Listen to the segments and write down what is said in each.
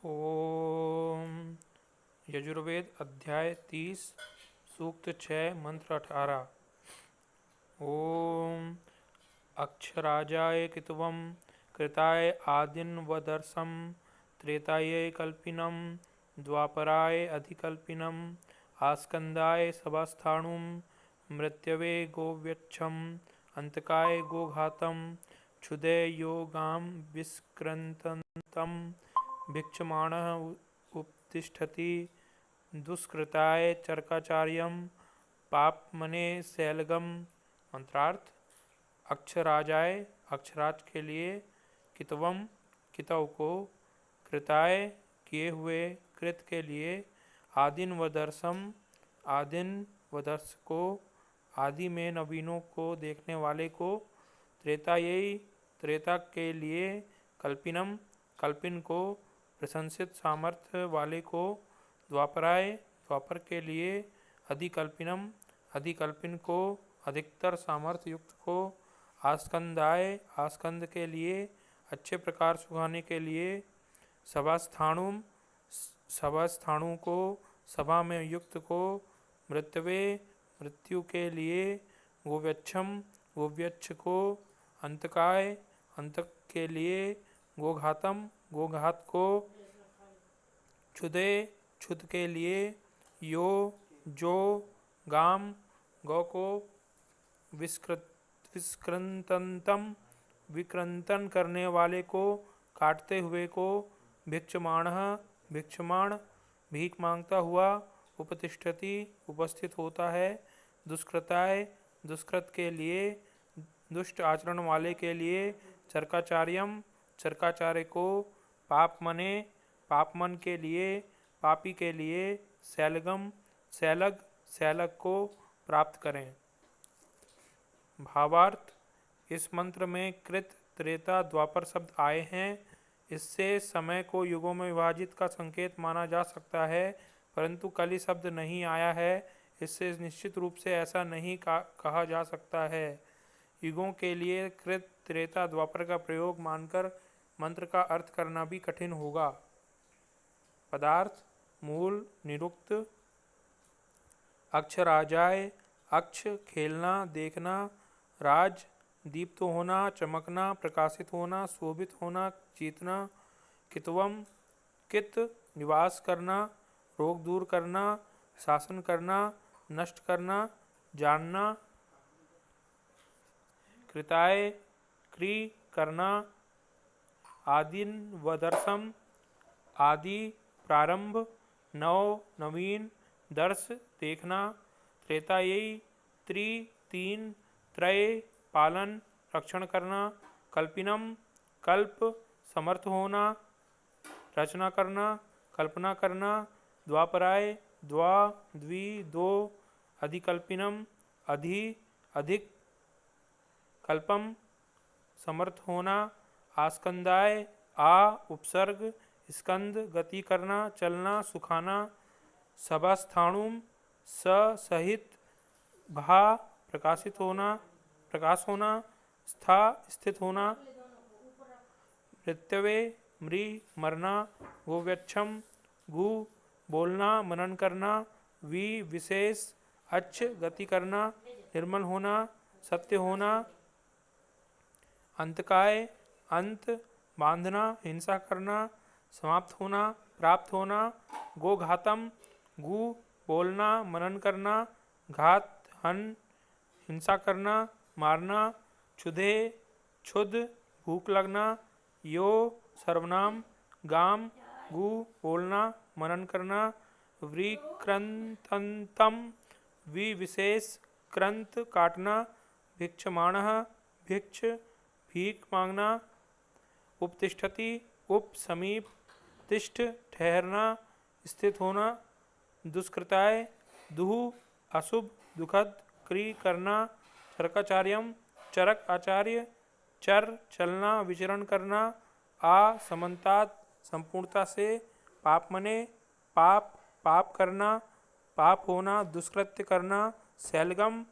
ओम। यजुर्वेद अध्याय 30 सूक्त 6 मंत्र 18। ओम अक्षराजाय कितवम कृताय आदिन्वदर्शम त्रेतायै कल्पिनम द्वापराय अधिकल्पिनम आस्कंदाय सभास्थाणुम मृत्यवे गोव्यच्छम अंतकाय गोघातम क्षुदे योगाम विस्क्रन्तम भिक्षमाणः उपतिष्ठति दुष्कृताय चरकाचार्यम पापमने शैलगम। मंत्रार्थ। अक्षराजाय अक्षराज के लिए, कितवम कितव को, कृताय किए हुए, कृत के लिए, आदिन वदर्शम आदिन वदर्श को, आदि में नवीनों को देखने वाले को, त्रेतायै त्रेता के लिए, कल्पिनम कल्पिन को, प्रशंसित सामर्थ्य वाले को, द्वापराय द्वापर के लिए, अधिकल्पिनम अधिकल्पिन को, अधिकतर सामर्थ्य युक्त को, आस्कंदाय आस्कंद के लिए, अच्छे प्रकार सुखाने के लिए, सभास्थाणुम सभास्थाणु को, सभा में युक्त को, मृत्यवे मृत्यु के लिए, गोव्यच्छम गोव्यच्छ को, अंतकाय अंतक के लिए, गोघातम गोघात को, क्षुदे क्षुद के लिए, यो जो गाम गौ को, विस्क्रंतम विक्रंतन करने वाले को, काटते हुए को, भिक्षमाणः भिक्षमाण भीख मांगता हुआ, उपतिष्ठति उपस्थित होता है, दुष्कृताय दुष्कृत के लिए, दुष्ट आचरण वाले के लिए, चरकाचार्यम चरकाचार्य को, पापमने पापमन के लिए, पापी के लिए, शैलगम शैलग शैलग को प्राप्त करें। भावार्थ। इस मंत्र में कृत त्रेता द्वापर शब्द आए हैं। इससे समय को युगों में विभाजित का संकेत माना जा सकता है, परंतु कलि शब्द नहीं आया है। इससे निश्चित रूप से ऐसा नहीं कहा जा सकता है। युगों के लिए कृत त्रेता द्वापर का प्रयोग मानकर मंत्र का अर्थ करना भी कठिन होगा। पदार्थ। मूल निरुक्त। अक्षराजाय अक्ष खेलना देखना, राज दीप्त होना चमकना प्रकाशित होना शोभित होना जीतना, कितवम कित निवास करना रोग दूर करना शासन करना नष्ट करना जानना, कृताय क्री करना, आदिन वदर्शम आदि प्रारंभ, नव नवीन, दर्श देखना, त्रेतायै त्रि तीन, त्रय पालन रक्षण करना, कल्पिनम कल्प समर्थ होना रचना करना कल्पना करना, द्वापराय द्वा द्वि दो, अधिकल्पिनम अधि अधिक, कल्पम समर्थ होना, आस्कंदाय आ उपसर्ग, स्कंद गति करना चलना सुखाना, सभास्थाणुम सहित, भा प्रकाशित होना प्रकाश होना, स्था स्थित होना, मृत्यवे मृ मरना, गोव्यच्छम गु बोलना मनन करना, वि विशेष, अच्छ गति करना निर्मल होना सत्य होना, अंतकाय अंत बांधना हिंसा करना समाप्त होना प्राप्त होना, गोघातम गु बोलना मनन करना घात हन हिंसा करना मारना, क्षुधे क्षुध भूख लगना, यो सर्वनाम गाम गु बोलना मनन करना, विक्रंतम विशेष क्रंत काटना, भिक्षमाणः भिक्ष भीख मांगना, उपतिष्ठति उप समीप, तिष्ठ ठहरना स्थित होना, दुष्कृताय दुह अशुभ दुखद, क्री करना, चरकाचार्यम चरक आचार्य, चर चलना विचरण करना, आ समन्तात संपूर्णता से, पापमने पाप पाप करना पाप होना दुष्कृत्य करना, शैलगम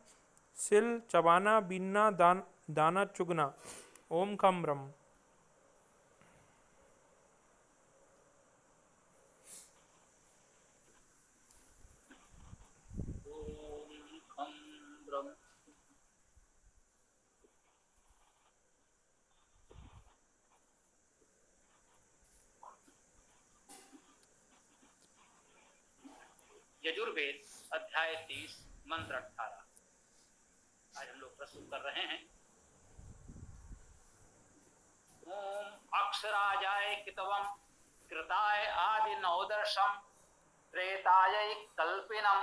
सिल चबाना बीनना दाना चुगना। ओम खम ब्रह्म। यजुर्वेद अध्याय 30 मंत्र 18 आज हम लोग प्रस्तुत कर रहे हैं। ओम अक्षराजाय कितवम कृताय आदि नवदर्शम त्रेताय कल्पिनम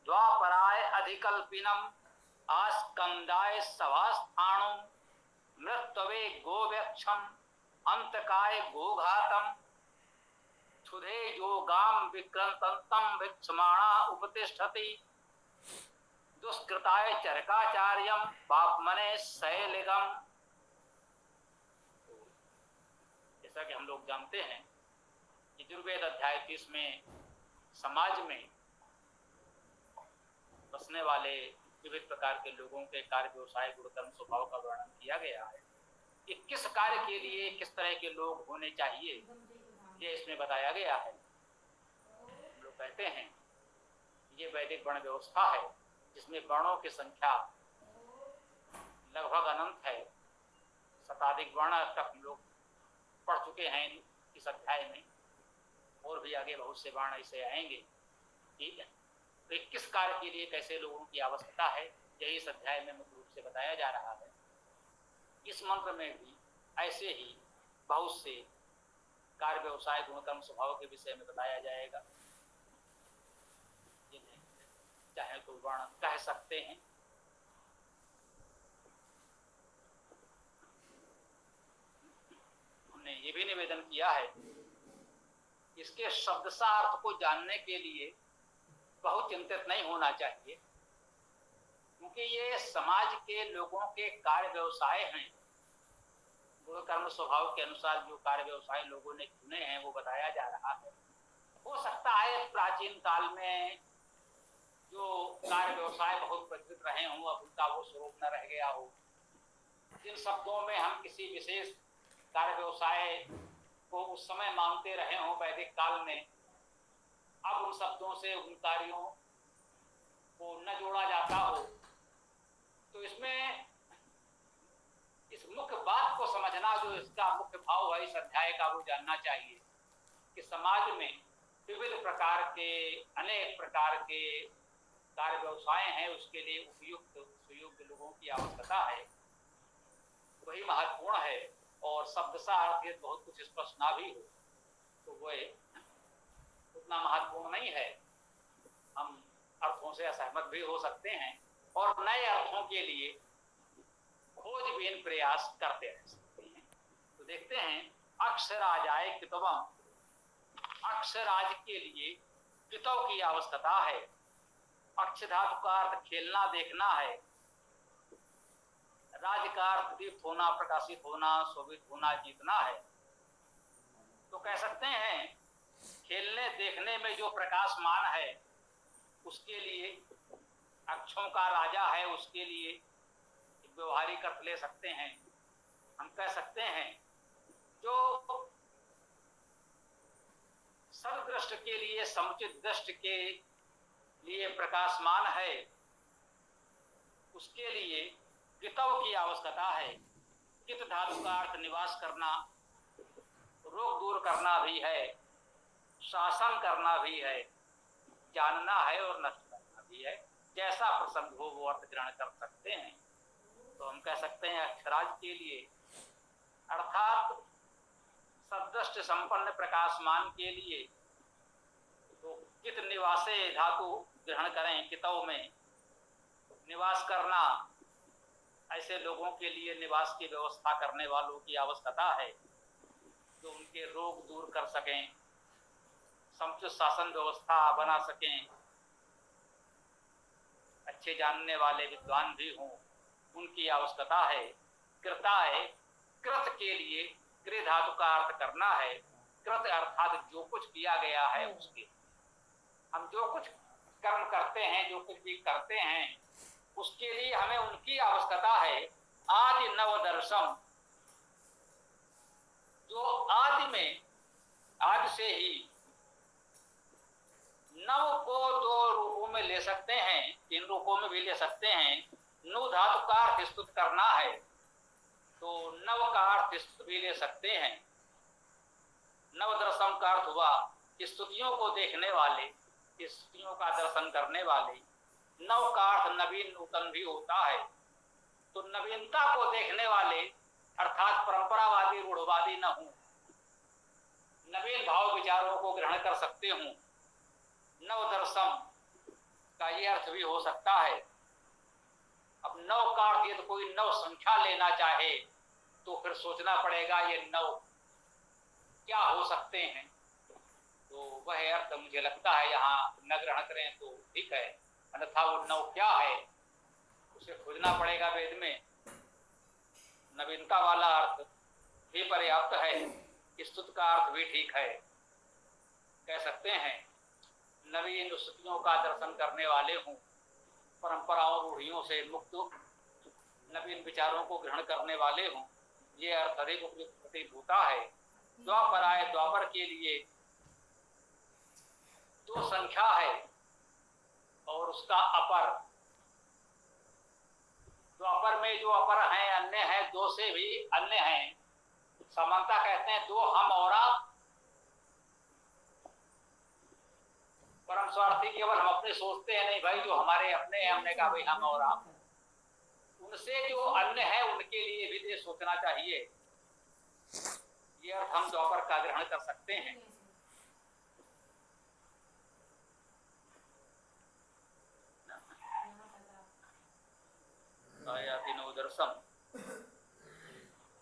द्वापराय अधिकल्पिनम आस्कंदाय सभास्थाणुम मृत्तवे गोव्यक्षम अंतकाय गोघातम क्षुधे योगाम विक्रंतंतम भिक्षमाणा उपतिष्ठति दुष्कृताय चरकाचार्यम पापमने शैलिगम। जैसा कि हम लोग जानते हैं यजुर्वेद अध्याय 30 में समाज में बसने वाले विविध प्रकार के लोगों के कार्य व्यवसाय गुण कर्म स्वभाव का वर्णन किया गया है कि किस कार्य के लिए किस तरह के लोग होने चाहिए, ये इसमें बताया गया है। हम लोग कहते हैं ये वैदिक वर्ण व्यवस्था है जिसमें वर्णों की संख्या लगभग अनंत है। शताधिक वर्ण तक हम लोग पढ़ चुके हैं इस अध्याय में, और भी आगे बहुत से वर्ण ऐसे आएंगे। ठीक है, तो किस कार्य के लिए कैसे लोगों की आवश्यकता है यही इस अध्याय में मुख्य रूप से बताया जा रहा है। इस मंत्र में भी ऐसे ही बहुत से कार्य व्यवसाय गुण कर्म स्वभाव के विषय में बताया जाएगा। चाहे तो वर्ण कह सकते हैं। हमने ये भी निवेदन किया है इसके शब्दसार्थ को जानने के लिए बहुत चिंतित नहीं होना चाहिए, क्योंकि ये समाज के लोगों के कार्य व्यवसाय हैं। गुण कर्म स्वभाव के अनुसार जो कार्य व्यवसाय लोगों ने चुने हैं वो बताया जा रहा है। हो सकता है प्राचीन काल में जो कार्य व्यवसाय बहुत प्रचलित रहे हों अब उनका वो स्वरूप न रह गया हो। जिन शब्दों में हम किसी विशेष कार्य व्यवसाय को उस समय मानते रहे हों वैदिक काल में, अब उन शब्दों से उन कार्यों को न जोड़ा जाता हो, तो इसमें इस मुख्य बात को समझना, जो इसका मुख्य भाव है इस अध्याय का, वो जानना चाहिए कि समाज में विविध प्रकार के अनेक प्रकार के कार्य व्यवसाय हैं, उसके लिए उपयुक्त सुयोग्य लोगों की आवश्यकता है, वही महत्वपूर्ण है। और शब्दसार बहुत कुछ स्पष्ट ना भी हो तो वह उतना महत्वपूर्ण नहीं है। हम अर्थों से असहमत भी हो सकते हैं और नए अर्थों के लिए खोजबीन प्रयास करते रह सकते हैं। तो देखते हैं अक्षराजाय कितवम, अक्षराज के लिए कितव की आवश्यकता है। अक्ष धातु का अर्थ खेलना देखना है, राज का अर्थ दीप्त होना प्रकाशित होना शोभित होना जीतना है। तो कह सकते हैं खेलने देखने में जो प्रकाशमान है उसके लिए अक्षों का राजा है, उसके लिए व्यवहारिक अर्थ ले सकते हैं। हम कह सकते हैं जो सदृष्ट के लिए समुचित दृष्टि के लिए प्रकाशमान है उसके लिए कितव की आवश्यकता है। कित धातु का अर्थ निवास करना, रोग दूर करना भी है, शासन करना भी है, जानना है और नष्ट करना भी है। जैसा प्रसंग हो वो अर्थ ग्रहण कर सकते हैं। तो हम कह सकते हैं अक्षराज के लिए अर्थात सदृष्ट संपन्न प्रकाशमान के लिए तो कित निवासे धातु ग्रहण करें। कितव में निवास करना, ऐसे लोगों के लिए निवास की व्यवस्था करने वालों की आवश्यकता है जो उनके रोग दूर कर सकें, समुचित शासन व्यवस्था बना सकें, अच्छे जानने वाले विद्वान भी हों, उनकी आवश्यकता है। कृताय, कृत के लिए कृ धातु का अर्थ करना है। कृत अर्थात जो कुछ किया गया है उसके, हम जो कुछ कर्म करते हैं, जो कुछ भी करते हैं उसके लिए हमें उनकी आवश्यकता है। आदि नवदर्शम, जो आदि में आदि से ही नव को दो रूपों में ले सकते हैं, तीन रूपों में भी ले सकते हैं। नु धातु का अर्थ स्तुत करना है तो नव का अर्थ स्तुत भी ले सकते हैं। नवदर्शम का अर्थ हुआ स्तुतियों को देखने वाले, स्थितियों का दर्शन करने वाले। नव का अर्थ नवीन नूतन भी होता है, तो नवीनता को देखने वाले अर्थात परंपरावादी रूढ़वादी न हूं, नवीन भाव विचारों को ग्रहण कर सकते हूं। नव दर्शन का ये अर्थ भी हो सकता है। अब नव का अर्थ यदि कोई नव संख्या लेना चाहे तो फिर सोचना पड़ेगा ये नव क्या हो सकते हैं, तो वह अर्थ मुझे लगता है यहाँ न ग्रहण करें तो ठीक है, अन्यथा वो नव क्या है उसे खोजना पड़ेगा वेद में। नवीनता वाला अर्थ भी पर्याप्त है, स्तुत का अर्थ भी ठीक है। कह सकते हैं नवीन स्थितियों का दर्शन करने वाले हूँ, परंपराओं रूढ़ियों से मुक्त नवीन विचारों को ग्रहण करने वाले हूँ, ये अर्थ अधिक उपयुक्त प्रतीत होता है। द्वापर आए, द्वापर के लिए दो संख्या है और उसका अपर, द्वापर में जो अपर हैं अन्य हैं, दो से भी अन्य हैं। समानता कहते हैं दो हम और आप, परम स्वार्थी केवल हम अपने सोचते हैं, नहीं भाई जो हमारे अपने हैं हमने कहा भाई हम और आप, उनसे जो अन्य है उनके लिए भी ये सोचना चाहिए। ये अर्थ हम द्वापर का ग्रहण कर सकते हैं। तीनों दर्शन,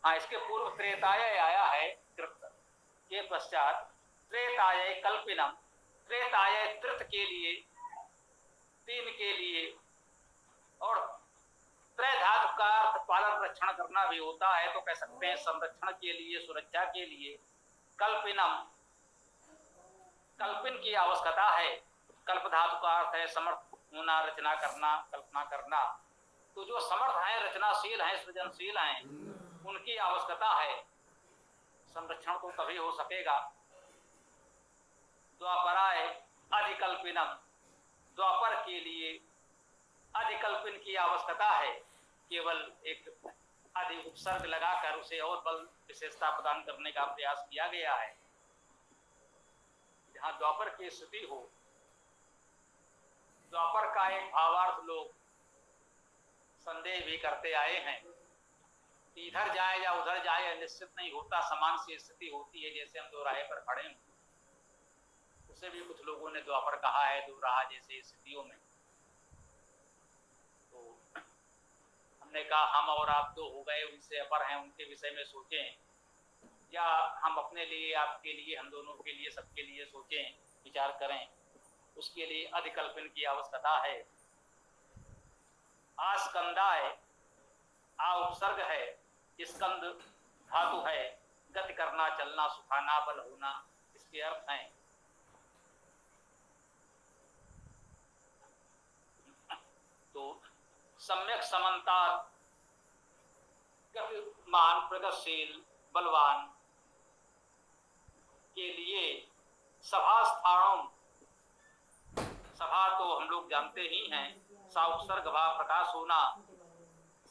हाँ इसके पूर्व त्रेताय आया है कृत के पश्चात त्रेताय कल्पिनम, त्रेताय त्रित के लिए, तीन के लिए, और त्रय धातु का अर्थ पालन रक्षण करना भी होता है, तो कह सकते हैं संरक्षण के लिए, सुरक्षा के लिए। कल्पिनम, कल्पिन की आवश्यकता है। कल्प धातु का अर्थ है समर्थ होना, रचना करना, कल्पना करना। तो जो समर्थ हैं, रचनाशील हैं, सृजनशील हैं, उनकी आवश्यकता है। संरक्षण तो तभी हो सकेगा। द्वापराय अधिकल्पिनम, द्वापर के लिए अधिकल्पिन की आवश्यकता है। केवल एक अधिक उपसर्ग लगाकर उसे और बल विशेषता प्रदान करने का प्रयास किया गया है। जहां द्वापर की स्थिति हो, द्वापर का एक भावार्थ लोग संदेह भी करते आए हैं, इधर जाए या उधर जाए निश्चित नहीं होता, समान सी स्थिति होती है, जैसे हम दोराहे पर खड़े हैं। उसे भी कुछ लोगों ने द्वापर कहा है, दोराहा जैसे स्थितियों में। तो हमने कहा हम और आप तो हो गए, उनसे अपर हैं, उनके विषय में सोचें, या हम अपने लिए, आपके लिए, हम दोनों के लिए, सबके लिए सोचें, विचार करें। उसके लिए अधिकल्पन की आवश्यकता है। आस्कंदाय, आ उपसर्ग है, स्कंद धातु है, गति करना, चलना, सुखाना, बल होना, इसके अर्थ हैं। तो सम्यक समन्ता, गतिमान, प्रगतिशील, बलवान के लिए सभा स्थानों, सभा तो हम लोग जानते ही हैं, सा उपसर्ग भा प्रकाश होना,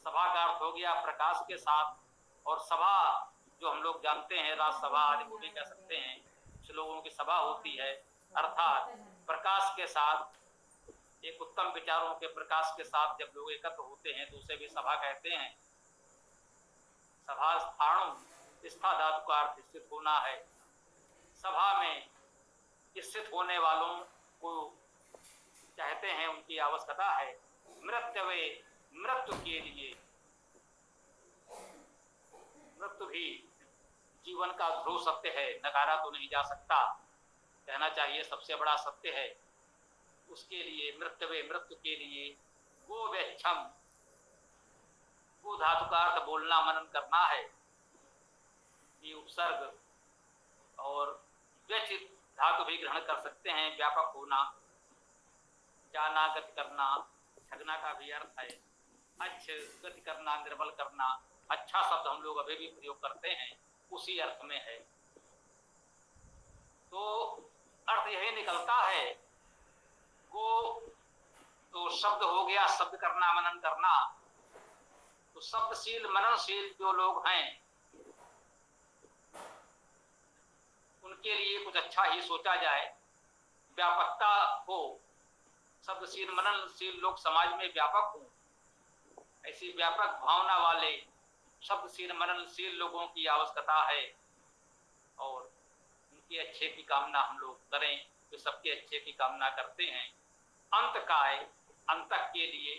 सभा का अर्थ हो गया प्रकाश के साथ। और सभा जो हम लोग जानते हैं, राजसभा आदि को भी कह सकते हैं, कुछ लोगों की सभा होती है, अर्थात प्रकाश के साथ, एक उत्तम विचारों के प्रकाश के साथ जब लोग एकत्र होते हैं तो उसे भी सभा कहते हैं। सभा स्थाणु, स्था धातु का अर्थ स्थित होना है। सभा में स्थित होने वालों को कहते हैं, उनकी आवश्यकता है। मृत्यवे, मृत्यु के लिए, मृत्यु भी जीवन का ध्रुव सत्य है, नकारा तो नहीं जा सकता, कहना चाहिए सबसे बड़ा सत्य है। उसके लिए मृत्यवे, मृत्यु के लिए, गो वेक्षम, गो धातु का अर्थ बोलना, मनन करना है, ये उपसर्ग। और व्यचित धातु भी ग्रहण कर सकते हैं, व्यापक होना, जाना, गति करना, ठगना का भी अर्थ है। अच्छ, गति करना, निर्बल करना, अच्छा शब्द हम लोग अभी भी प्रयोग करते हैं, उसी अर्थ में है। तो अर्थ यही निकलता है, गो तो शब्द हो गया, शब्द करना, मनन करना। तो शब्दशील, मननशील जो लोग हैं उनके लिए कुछ अच्छा ही सोचा जाए। व्यापकता हो, शब्दशील मननशील लोग समाज में व्यापक हों, ऐसी व्यापक भावना वाले शब्दशील मननशील लोगों की आवश्यकता है और उनके अच्छे की कामना हम लोग करें, जो सबके अच्छे की कामना करते हैं। अंत काय अंतक के लिए,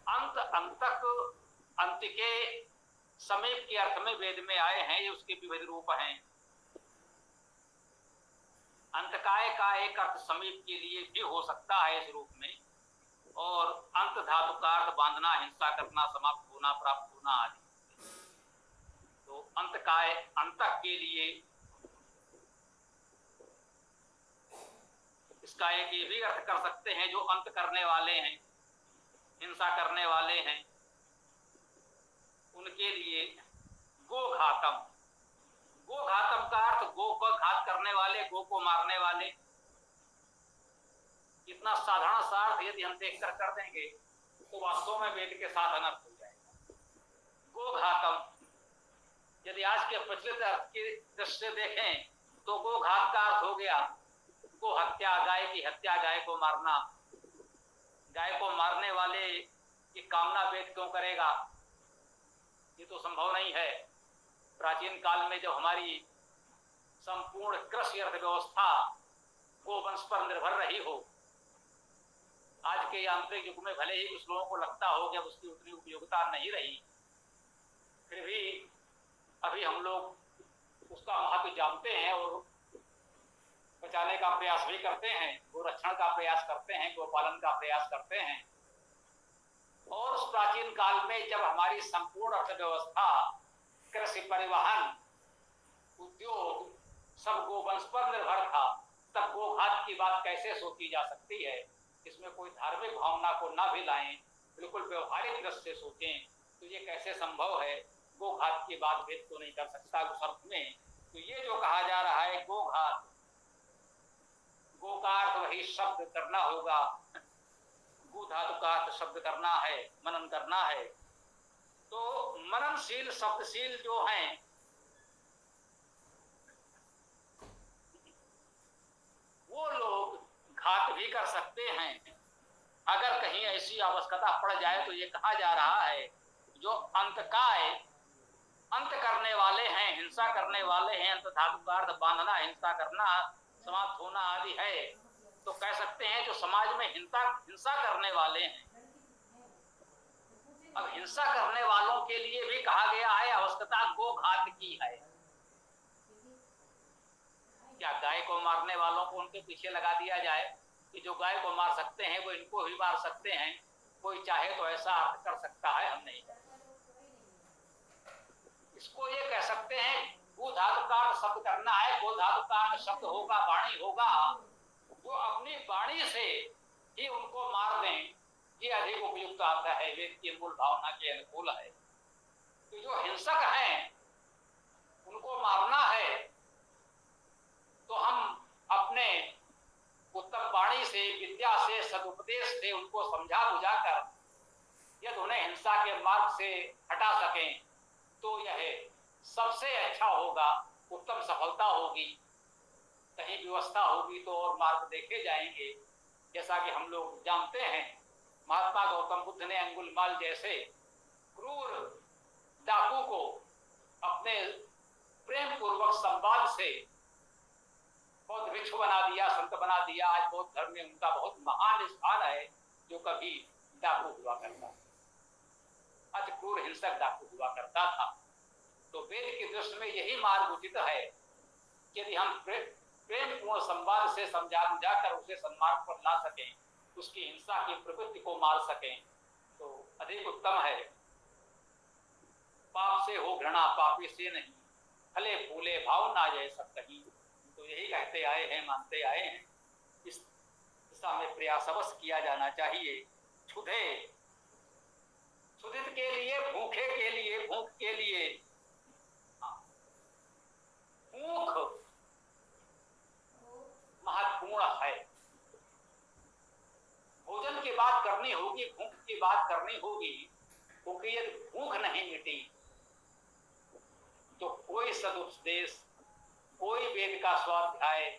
अंत अंतक अंत के समीप के अर्थ में वेद में आए हैं, ये उसके विविध रूप हैं। अंतकाय का एक अर्थ समीप के लिए भी हो सकता है इस रूप में, और अंत धातु का अर्थ बांधना, हिंसा करना, समाप्त होना, प्राप्त होना आदि। तो अंतकाय अंतक के लिए इसका एक ये भी अर्थ कर सकते हैं, जो अंत करने वाले हैं, हिंसा करने वाले हैं, उनके लिए गोघातम। गोघातम का अर्थ गो को घात करने वाले, गो को मारने वाले। इतना साधारण सा अर्थ यदि हम देखकर कर देंगे तो वास्तव में वेद के साथ अनर्थ हो जाएगा। गोघातम यदि आज के प्रचलित अर्थ की दृष्टि से देखें तो गोघात का अर्थ हो गया गो हत्या, गाय की हत्या, गाय को मारना। गाय को मारने वाले की कामना वेद क्यों करेगा? ये तो संभव नहीं है। प्राचीन काल में जब हमारी संपूर्ण कृषि अर्थव्यवस्था गोवंश पर निर्भर रही हो, आज के यांत्रिक युग में भले ही कुछ लोगों को लगता हो कि अब उसकी उतनी उपयोगिता नहीं रही, फिर भी अभी हम लोग उसका महत्व जानते हैं और बचाने का प्रयास भी करते हैं, गोरक्षण का प्रयास करते हैं, गोपालन का प्रयास करते हैं। और उस प्राचीन काल में जब हमारी संपूर्ण अर्थव्यवस्था, कृषि, परिवहन, उद्योग सब गोवंश पर निर्भर था, तब गोघात की बात कैसे सोची जा सकती है? इसमें कोई धार्मिक भावना को ना भी लाएं, बिल्कुल व्यवहारिक दृष्टि से सोचें तो ये कैसे संभव है? गोघात की बात भेद तो नहीं कर सकता उस अर्थ में। तो ये जो कहा जा रहा है गोघात, गो का अर्थ वही शब्द करना होगा, गो धातु का अर्थ शब्द करना है, मनन करना है। तो मननशील शब्दशील जो हैं वो लोग घात भी कर सकते हैं। अगर कहीं ऐसी आवश्यकता पड़ जाए तो ये कहा जा रहा है जो अंतकाय, अंत करने वाले हैं, हिंसा करने वाले हैं, अंत धातु का अर्थ बांधना, हिंसा करना, समाप्त होना आदि है, तो कह सकते हैं जो समाज में हिंसा करने वाले हैं। अब हिंसा करने वालों के लिए भी कहा गया है आवश्यकता गोघात की है। क्या गाय को मारने वालों को उनके पीछे लगा दिया जाए कि जो गाय को मार सकते हैं वो इनको भी मार सकते हैं? कोई चाहे तो ऐसा अर्थ कर सकता है, हम नहीं। इसको ये कह सकते हैं गो धातु का शब्द करना है, गो धातु का शब्द होगा, वाणी होगा, जो अपनी वाणी से ही उनको मार दें, ये अधिक उपयुक्त आता है, वेद की मूल भावना के अनुकूल है। तो जो हिंसक हैं उनको मारना है तो हम अपने उत्तम वाणी से, विद्या से, सदुपदेश से उनको समझा बुझाकर यदि उन्हें हिंसा के मार्ग से हटा सकें तो यह सबसे अच्छा होगा, उत्तम सफलता होगी। कहीं व्यवस्था होगी तो और मार्ग देखे जाएंगे। जैसा कि हम लोग जानते हैं महात्मा गौतम बुद्ध ने अंगुलमाल जैसे क्रूर डाकू को अपने प्रेम पूर्वक संवाद से बौद्ध भिक्षु बना दिया, संत बना दिया। आज बौद्ध धर्म में उनका बहुत महान स्थान है, जो कभी डाकू हुआ करता, अति क्रूर हिंसक डाकू हुआ करता था। तो वेद की दृष्टि में यही मार्ग उचित है, यदि हम प्रेम पूर्ण संवाद से समझा बुझाकर उसे सन्मार्ग पर ला सकें, उसकी हिंसा की प्रवृत्ति को मार सकें तो अधिक उत्तम है। पाप से हो घृणा, पापी से नहीं, फले फूले भाव ना जाए सब कहीं। तो यही कहते आए हैं, मानते आए हैं। इस दिशा में प्रयास अवश्य किया जाना चाहिए। क्षुधे, क्षुधित के लिए, भूखे के लिए, भूख के लिए, भूख महत्वपूर्ण है। भोजन की बात करनी होगी, भूख की बात करनी होगी, क्योंकि यदि भूख नहीं मिटी तो कोई सदुपदेश, कोई वेद का स्वाध्याय,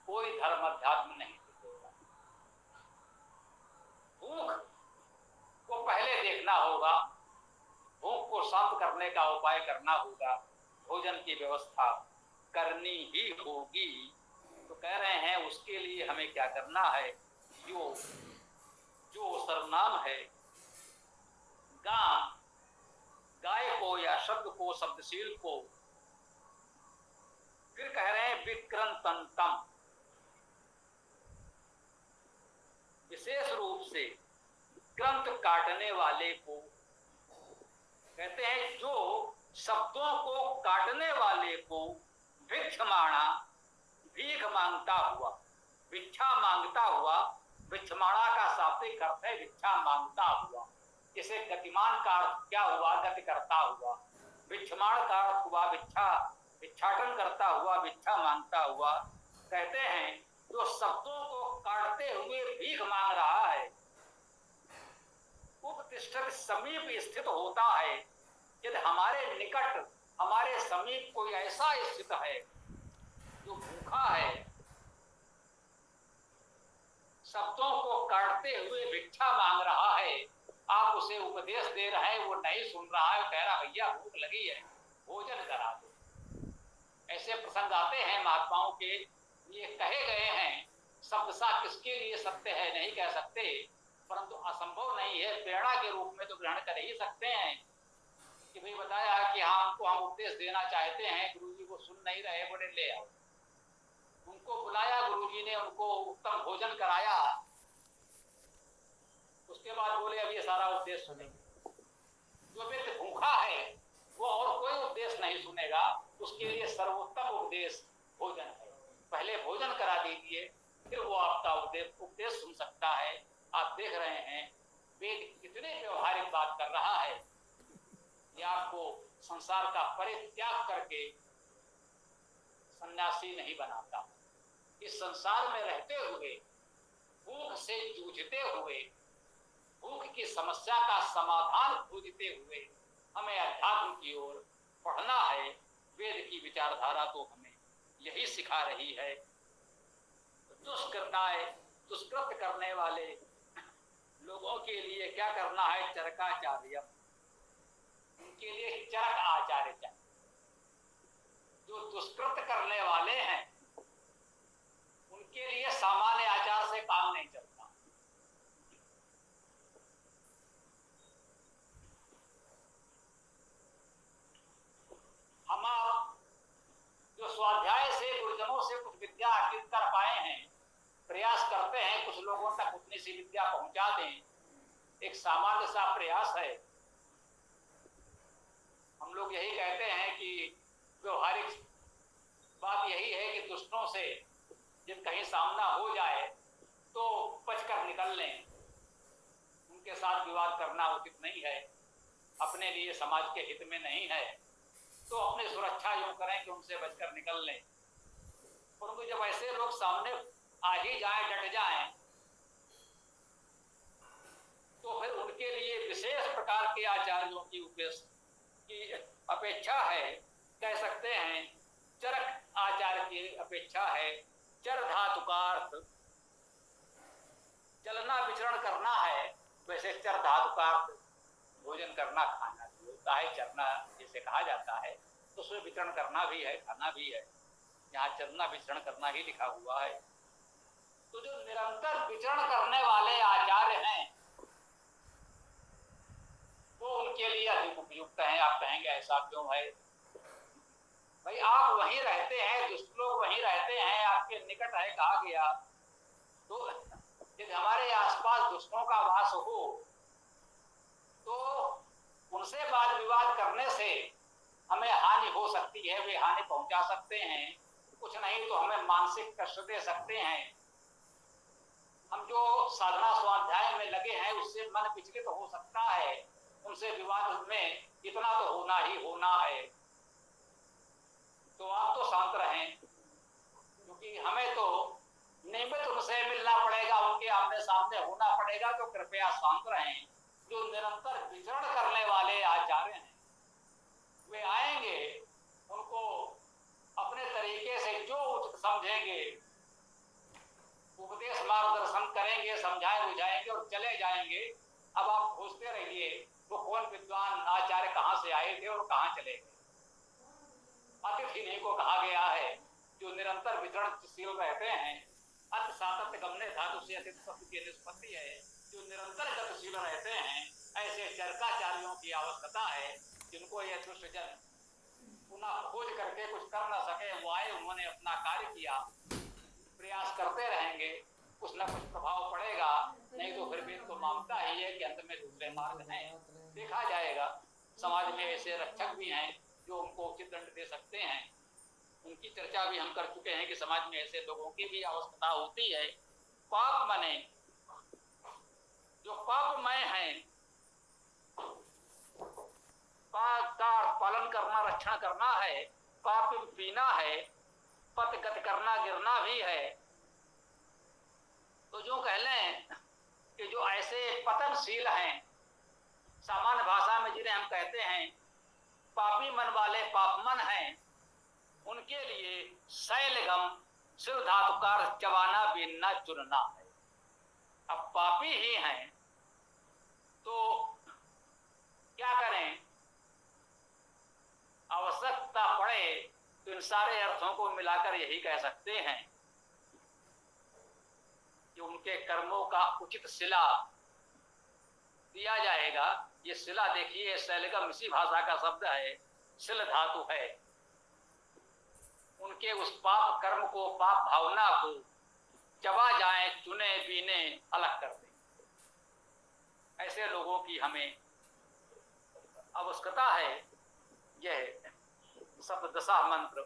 कोई धर्म अध्यात्म नहीं दिखेगा। भूख को पहले देखना होगा, भूख को शांत करने का उपाय करना होगा, भोजन की व्यवस्था करनी ही होगी। तो कह रहे हैं उसके लिए हमें क्या करना है, जो सर्वनाम है गाय को या शब्द को, शब्दशील को, फिर कह रहे हैं विक्रंतंतम, विशेष रूप से ग्रंथ काटने वाले को कहते हैं, जो शब्दों को काटने वाले को भिक्षमाणा, भीख मांगता हुआ, भिक्षा मांगता हुआ, भिक्षमाणा का शाब्दिक अर्थ है भिक्षा मांगता हुआ। इसे गतिमान का अर्थ क्या हुआ, गति करता हुआ। भिक्षमाण का अर्थ हुआ भिक्षाटन करता हुआ, भिक्षा मांगता हुआ। कहते हैं जो शब्दों को काटते हुए भीख मांग रहा है, उपतिष्ठित, समीप स्थित होता है। यदि हमारे निकट, हमारे समीप कोई ऐसा स्थित है जो भूखा है, शब्दों को काटते हुए भिक्षा मांग रहा है, आप उसे उपदेश दे रहे हैं, वो नहीं सुन रहा है, कह रहा भैया भूख लगी है, भोजन करा दो। ऐसे प्रसंग आते हैं महात्माओं के, ये कहे गए हैं। शब्द सा किसके लिए सत्य है नहीं कह सकते, परंतु असंभव नहीं है, प्रेरणा के रूप में तो ग्रहण कर ही सकते हैं। कि भाई बताया कि हाँ उनको हम उपदेश देना चाहते हैं, गुरुजी को सुन नहीं रहे, बोले ले आओ। उनको बुलाया, गुरुजी ने उनको उत्तम भोजन कराया, उसके बाद बोले अब ये सारा उपदेश सुनेंगे। जो व्यक्ति भूखा है वो और कोई उपदेश नहीं सुनेगा, उसके लिए सर्वोत्तम उपदेश भोजन है। पहले भोजन करा दीजिए, फिर वो आपका उपदेश सुन सकता है। आप देख रहे हैं वेद कितने व्यवहारिक बात कर रहा है। ये आपको संसार का परित्याग करके सन्यासी नहीं बनाता। इस संसार में रहते हुए, भूख से जूझते हुए, भूख की समस्या का समाधान खोजते हुए हमें अध्यात्म की ओर पढ़ना है। वेद की विचारधारा तो हमें यही सिखा रही है। दुष्कृत करने वाले लोगों के लिए क्या करना है, चरकाचार्य, उनके लिए चरक आचार्य चाहिए। जो दुष्कृत करने वाले हैं उनके लिए सामान्य आचार से काम नहीं चलता। हम आप जो स्वाध्याय से, गुरुजनों से कुछ विद्या अर्जित कर पाए हैं, प्रयास करते हैं कुछ लोगों तक उतनी सी विद्या पहुंचा दें, एक सामान्य सा प्रयास है। हम लोग यही कहते हैं कि व्यवहारिक बात यही है कि दुष्टों से जब कहीं सामना हो जाए तो बचकर निकल लें। उनके साथ विवाद करना उचित नहीं है, अपने लिए समाज के हित में नहीं है, तो अपनी सुरक्षा यूं करें कि उनसे बचकर निकल लें। परंतु जब ऐसे लोग सामने आ ही जाएं, डट जाएं, तो फिर उनके लिए विशेष प्रकार के आचार्यों की उपदेश की अपेक्षा है। कह सकते हैं चरक आचार्य की अपेक्षा है। चर धातु का अर्थ चलना विचरण करना है, वैसे चर धातु का अर्थ भोजन करना, खाना भी होता है। चरना जिसे कहा जाता है तो उसमें विचरण करना भी है, खाना भी है। यहाँ चलना विचरण करना ही लिखा हुआ है। तो जो निरंतर विचरण करने वाले आचार्य हैं वो उनके लिए अधिक उपयुक्त हैं। आप कहेंगे ऐसा क्यों है भाई, आप वहीं रहते हैं, दुष्ट लोग वहीं रहते हैं, आपके निकट है, कहा गया। तो यदि हमारे आसपास दुष्टों का वास हो तो उनसे वाद विवाद करने से हमें हानि हो सकती है, वे हानि पहुंचा सकते हैं। कुछ नहीं तो हमें मानसिक कष्ट दे सकते हैं। हम जो साधना स्वाध्याय में लगे हैं उससे मन विचलित हो सकता है। उनसे विवाद में इतना तो होना ही होना है। तो आप तो शांत रहें, क्योंकि हमें तो नियमित उनसे मिलना पड़ेगा, उनके आमने सामने होना पड़ेगा। तो कृपया शांत रहें। जो निरंतर विचरण करने वाले आचार्य हैं वे आएंगे, उनको अपने तरीके से जो उचित समझेंगे उपदेश मार्गदर्शन करेंगे, समझाएं बुझाएंगे और चले जाएंगे। अब आप खोजते रहिए वो कौन विद्वान आचार्य कहाँ से आए थे और कहाँ चले गए। अतिथि इन्हीं को कहा गया है जो निरंतर विचरणशील रहते हैं। अत सातत्य गमने धातु से अतिथि शब्द की निष्पत्ति है, जो निरंतर गतिशील रहते हैं। ऐसे चरकाचार्यों की आवश्यकता है जिनको ये दुष्टजन पुनः खोज करके कुछ कर न सके। वो आए, उन्होंने अपना कार्य किया, प्रयास करते रहेंगे, कुछ न कुछ प्रभाव पड़ेगा। नहीं तो फिर भी तो मानता ही है कि अंत में दूसरे मार्ग हैं, देखा जाएगा। समाज में ऐसे रक्षक भी हैं जो उनको उचित दंड दे सकते हैं। उनकी चर्चा भी हम कर चुके हैं कि समाज में ऐसे लोगों की भी आवश्यकता होती है। पाप मने जो पापमय हैं, पाप का पालन करना, रक्षण करना है, पाप पीना है, पतगत करना, गिरना भी है। तो जो कह लें कि जो ऐसे पतनशील हैं, सामान्य भाषा में जिन्हें हम कहते हैं पापी मन वाले पापमन हैं, उनके लिए शैलगम शिव धातु का चबाना बीनना चुनना है। अब पापी ही हैं तो क्या करें, आवश्यकता पड़े तो इन सारे अर्थों को मिलाकर यही कह सकते हैं कि उनके कर्मों का उचित सिला दिया जाएगा। ये सिला देखिए, शैलगम इसी भाषा का शब्द है, सिल धातु है। उनके उस पाप कर्म को, पाप भावना को चबा जाए, चुने बीने अलग कर दें। ऐसे लोगों की हमें आवश्यकता है। यह सप्तदशा मंत्र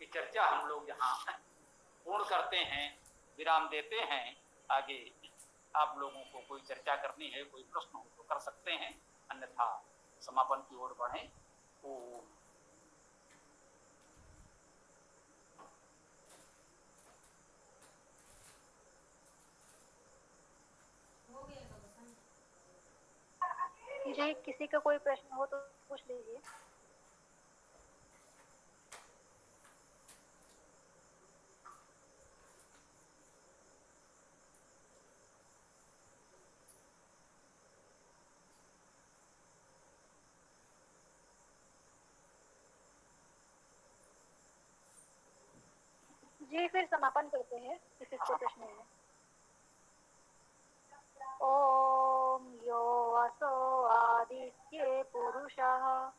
की चर्चा हम लोग यहाँ पूर्ण करते हैं, विराम देते हैं। आगे आप लोगों को कोई चर्चा करनी है, कोई प्रश्न हो तो कर सकते हैं, अन्यथा समापन की ओर बढ़ें। जी, किसी का कोई प्रश्न हो तो पूछ लीजिए। जी, फिर समापन करते हैं, किसी को प्रश्न है। ओम यो असो आदित्ये पुरुषः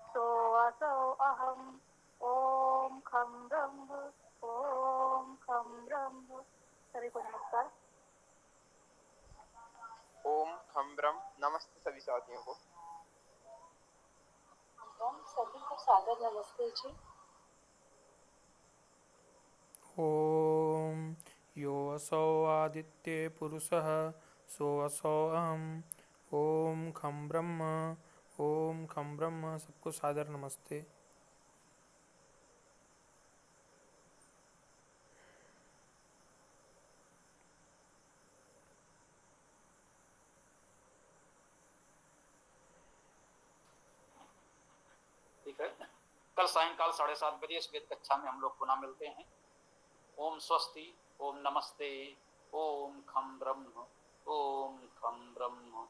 सो असो अहम ओम खम ब्रह्म ओम खम ब्रह्म। सभी को नमस्कार। ओम खम ब्रह्म। नमस्ते सभी साथियों को। सभी को सादर नमस्ते जी। ओम यो असौ आदित्ये पुरुषः सो असौ अहम ओम खम ब्रह्म। सबको सादर नमस्ते। ठीक है, कल सायंकाल 7:30 बजे इस वेद कक्षा में हम लोग पुनः मिलते हैं। ओम स्वस्ति, ओम नमस्ते, ओम खम ब्रह्म, ओम खम ब्रह्म।